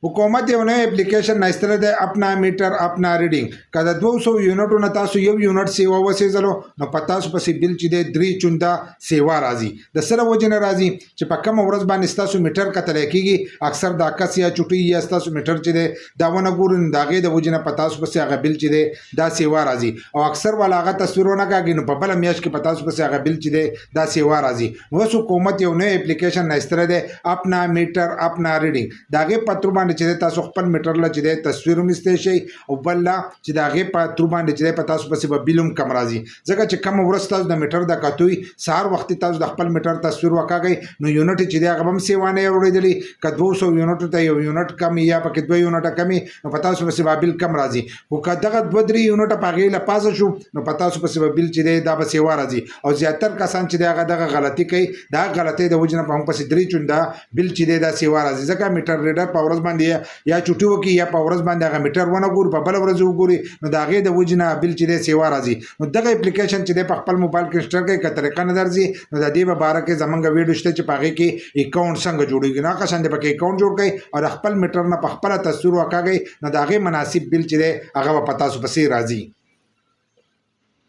حکومت یو نوی اپلیکیشن نایستلی دی اپنا میټر اپنا ریډینګ که د 200 یونټو نه تاسو یو یونټ سیوا وسېځلو نو په تاسو پسې بل چې دی 3 چونده سیوا راځي د سره وجې نه راځي چې په کومه ورځ باندې ستاسو میټر کتلی کېږي اکثر دا کس یا چوټي یا ستاسو میټر چې دی دا ونه ګوري نو د هغې د وجې نه په تاسو پسې هغه بل چې دی دا سیوا راځي او اکثر والا هغه تصویر ونه کاږي نو په بله میاشت کې په تاسو پسې هغه بل چې دی دا سیوا راځي اوس حکومت یو نوی اپلیکیشن نایستلی دی اپنا میټر اپنا ریډینګ د هغې په تر باندې چې دی تاسو خپل میټر له چې دی تصویر هم ایستی شئ او بل لا چې د هغې په تر باندې چې دی په تاسو پسې به بیل هم کم راځي ځکه چې کومه ورځ تاسو د میټر د کتوی سهار وختي تاسو د خپل میټر تصویر وکاږئ نو یونټ چې دی هغه به هم سیوا نه یې اورېدلي که 200 یونټو ته یو یونټ کم یا پکې 2 یونټه کم نو په تاسو پسې به بیل کم راځي خو که دغه 2-3 یونټه په هغې له پاسه شو نو په تاسو پسې به بیل چې دی دا به سیوا راځي او زیاتر کسان چې دی هغه دغه غلطي کوي د هغه غلطۍ د وجې نه په موږ پسې 3 چونده بیل چې دی دا سیوا راځي ځکه میټر ریډر په ورځ باندې یا چوټي وکړي یا په ورځ باندې هغه میټر ونه ګوري په بله ورځ وګوري نو د هغې د وجې نه بیل چې دی سیوا راځي نو دغه اپلیکیشن چې دی په خپل موبایل کې انسټال کړئ که طریقه نه درځي نو د دې په باره کې زمونږ ویډیو شته چې په هغې کې اکاونټ څنګه جوړېږي نو هغه شان دی پکې اکاونټ جوړ کړئ او د خپل میټر نه په خپله تصویر وکاږئ نو د هغې مناسب بیل چې دی هغه به په تاسو پسې راځي